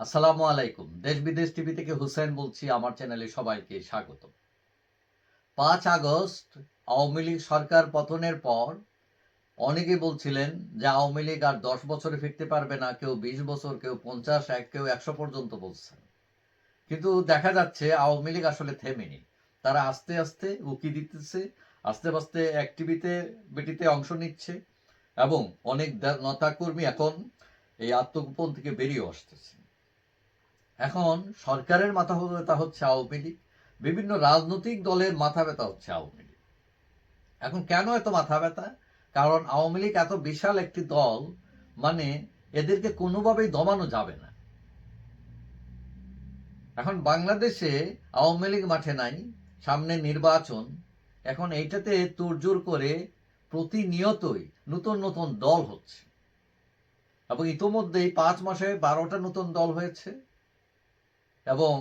আসসালামু আলাইকুম। দেশ বিদেশ টিভি থেকে হুসেন বলছি। আমার চ্যানেলে সবাইকে স্বাগত। ৫ আগস্ট আওয়ামী লীগ সরকার পতনের পর অনেকেই বলছিলেন যে আওয়ামী লীগ আর ১০ বছরে ফিরতে পারবে না। কেউ ২০ বছর, কেউ ৫০, কেউ ১০০ পর্যন্ত বলছেন। কিন্তু দেখা যাচ্ছে আওয়ামী লীগ আসলে থেমেনি। তারা আস্তে আস্তে উঁকি দিতেছে, আস্তে আস্তে অ্যাক্টিভিটিতে অংশ নিচ্ছে এবং অনেক নেতাকর্মী এখন এই আত্মগোপন থেকে বেরিয়ে আসতেছে। এখন সরকারের মাথা ব্যথা হচ্ছে আওয়ামী লীগ, বিভিন্ন রাজনৈতিক দলের মাথা ব্যথা হচ্ছে আওয়ামী লীগ। এখন কেন এত মাথা ব্যথা? কারণ আওয়ামী লীগ এত বিশাল একটি দল, মানে এদেরকে কোনোভাবেই দমানো যাবে না। এখন বাংলাদেশে আওয়ামী লীগ মাঠে নাই, সামনে নির্বাচন। এখন এইটাতে তোড়জোড় করে প্রতিনিয়তই নতুন নতুন দল হচ্ছে এবং ইতোমধ্যেই ৫ মাসে ১২টা নতুন দল হয়েছে এবং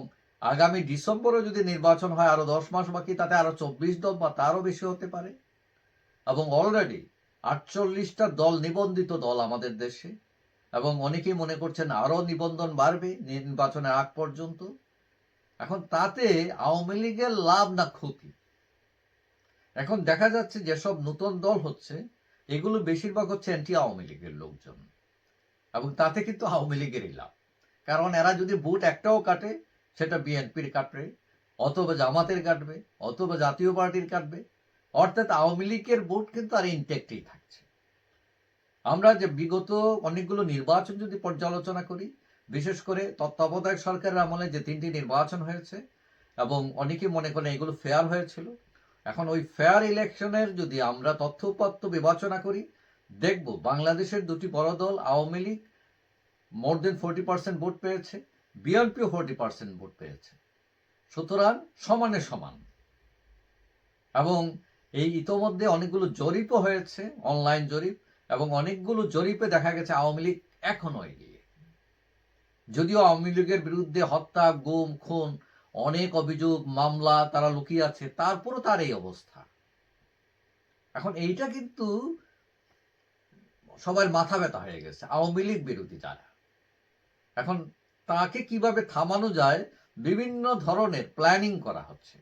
আগামী ডিসেম্বরে যদি নির্বাচন হয়, আরো ১০ মাস বাকি, তাতে আরো ২৪ দল বা তারও বেশি হতে পারে। এবং অলরেডি ৪৮টা দল নিবন্ধিত দল আমাদের দেশে এবং অনেকেই মনে করছেন আরো নিবন্ধন বাড়বে নির্বাচনের আগ পর্যন্ত। এখন তাতে আওয়ামী লীগের লাভ না ক্ষতি? এখন দেখা যাচ্ছে যেসব নতুন দল হচ্ছে এগুলো বেশিরভাগ হচ্ছে অ্যান্টি আওয়ামী লীগের লোকজন এবং তাতে কিন্তু আওয়ামী লীগেরই লাভ। কারণ এরা যদি ভোট একটাও কাটে, সেটা বিএনপির কাটবে, অথবা জামাতের কাটবে, অথবা জাতীয় পার্টির কাটবে। অর্থাৎ আওয়ামী লীগের ভোট কিন্তু আর ইনটেক্টই থাকছে। আমরা যে বিগত অনেকগুলো নির্বাচন যদি পর্যালোচনা করি, বিশেষ করে তত্ত্বাবধায়ক সরকারের আমলে যে ৩টি নির্বাচন হয়েছে এবং অনেকে মনে করেন এগুলো ফেয়ার হয়েছিল। এখন ওই ফেয়ার ইলেকশনের যদি আমরা তথ্য বিবেচনা করি, দেখব বাংলাদেশের দুটি বড় দল আওয়ামী লীগ মোর দেন 40% ভোট পেয়েছে, বিএনপিও 40% ভোট পেয়েছে। সুতরাং সমানে সমান। এবং এই ইতোমধ্যে অনেকগুলো জরিপও হয়েছে, অনলাইন জরিপ, এবং অনেকগুলো জরিপে দেখা গেছে আওয়ামী লীগ এখনো এগিয়ে। যদিও আওয়ামী লীগের বিরুদ্ধে হত্যা, গুম, খুন, অনেক অভিযোগ, মামলা তারা লুকিয়ে আছে, তারপরও তার এই অবস্থা। এখন এইটা কিন্তু সবার মাথা ব্যথা হয়ে গেছে, আওয়ামী লীগ বিরোধী যারা। এখন তাকে কিভাবে থামানো যায় বিভিন্ন ধরনের প্ল্যানিং করা হচ্ছে।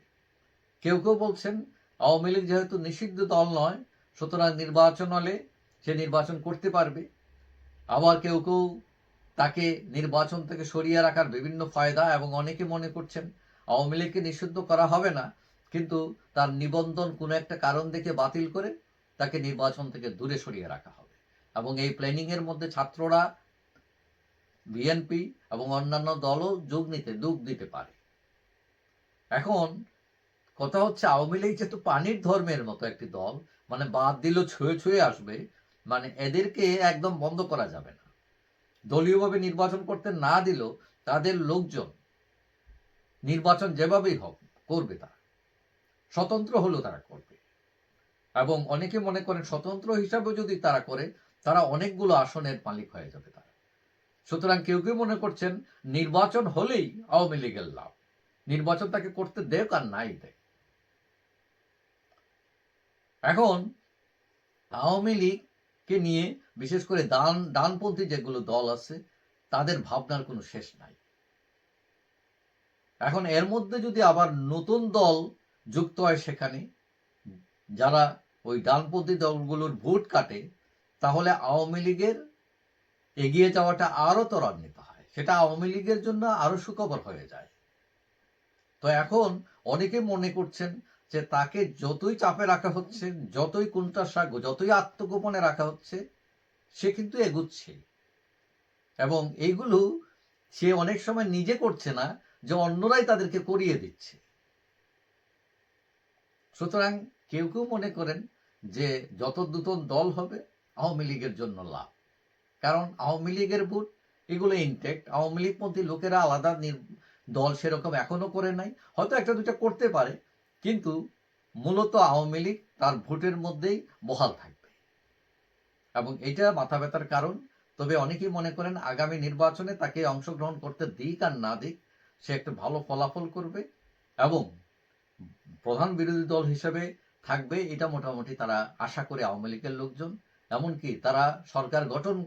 কেউ কেউ বলছেন আওয়ামী লীগ যেহেতু নিষিদ্ধ দল নয়, সুতরাং নির্বাচন হলে সে নির্বাচন করতে পারবে। আবার কেউ কেউ তাকে নির্বাচন থেকে সরিয়ে রাখার বিভিন্ন ফায়দা, এবং অনেকে মনে করছেন আওয়ামী লীগকে নিষিদ্ধ করা হবে না, কিন্তু তার নিবন্ধন কোনো একটা কারণ দেখে বাতিল করে তাকে নির্বাচন থেকে দূরে সরিয়ে রাখা হবে। এবং এই প্ল্যানিং এর মধ্যে ছাত্ররা, বিএনপি এবং অন্যান্য দলও যোগ দিতে পারে। এখন কথা হচ্ছে আওয়ামী লীগ যেহেতু পানির ধর্মের মতো একটি দল, মানে বাদ দিল ছুঁয়ে ছুঁয়ে আসবে, মানে এদেরকে একদম বন্ধ করা যাবে না। দলীয়ভাবে নির্বাচন করতে না দিলেও তাদের লোকজন নির্বাচন যেভাবেই হোক করবে, তারা স্বতন্ত্র হলেও তারা করবে। এবং অনেকে মনে করেন স্বতন্ত্র হিসাবে যদি তারা করে, তারা অনেকগুলো আসনের মালিক হয়ে যাবে তারা। সুতরাং কেউ কেউ মনে করছেন নির্বাচন হলেই আওয়ামী লীগের লাভ, নির্বাচন তাকে করতে দেখ আর নাই দেখ। এখন আওয়ামী লীগকে নিয়ে বিশেষ করে ডানপন্থী যেগুলো দল আছে, তাদের ভাবনার কোনো শেষ নাই। এখন এর মধ্যে যদি আবার নতুন দল যুক্ত হয় সেখানে, যারা ওই ডানপন্থী দলগুলোর ভোট কাটে, তাহলে আওয়ামী লীগের এগিয়ে যাওয়াটা আরো ত্বরান্বিত হয়, সেটা আওয়ামী লীগের জন্য আরো সুখবর হয়ে যায়। তো এখন অনেকে মনে করছেন যে তাকে যতই চাপে রাখা হচ্ছে, যতই কুণ্ঠাসাধ্য, যতই আত্মগোপনে রাখা হচ্ছে, সে কিন্তু এগুচ্ছে। এবং এইগুলো সে অনেক সময় নিজে করছে না, যে অন্যরাই তাদেরকে করিয়ে দিচ্ছে। সুতরাং কেউ কেউ মনে করেন যে যত নতুন দল হবে আওয়ামী লীগের জন্য লাভ। কারণ আওয়ামী লীগের ভোট এগুলো ইনটেক্ট, আওয়ামী লীগপন্থী লোকেরা আলাদা দল সেরকম এখনো করে নাই, হয়তো একটা দুটা করতে পারে, কিন্তু মূলত আওয়ামী লীগ তার ভোটের মধ্যেই বহাল থাকবে এবং এটা মাথা ব্যথার কারণ। তবে অনেকেই মনে করেন আগামী নির্বাচনে তাকে অংশগ্রহণ করতে দিক আর না দিক, সে একটা ভালো ফলাফল করবে এবং প্রধান বিরোধী দল হিসেবে থাকবে, এটা মোটামুটি তারা আশা করে আওয়ামী লীগের লোকজন। এমনকি তারা সরকার গঠনও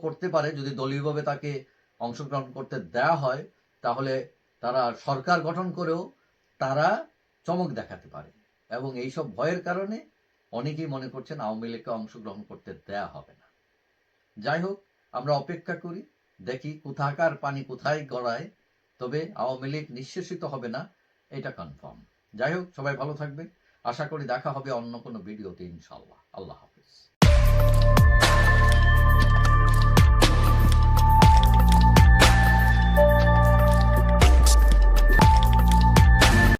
করতে পারে যদি দলীয়ভাবে তাকে অংশগ্রহণ করতে দেয়া হয়, তাহলে তারা সরকার গঠন করেও তারা চমক দেখাতে পারে। এবং এইসব ভয়ের কারণে অনেকেই মনে করছেন আওয়ামী লীগকে অংশগ্রহণ করতে দেয়া হবে না। যাই হোক, আমরা অপেক্ষা করি, দেখি কোথাকার পানি কোথায় গড়ায়। তবে আওয়ামী লীগ নিঃশেষিত হবে না, এটা কনফার্ম। যাই হোক, সবাই ভালো থাকবেন। আশা করি দেখা হবে অন্য কোনো ভিডিওতে ইনশাআল্লাহ। আল্লাহ হাফেজ।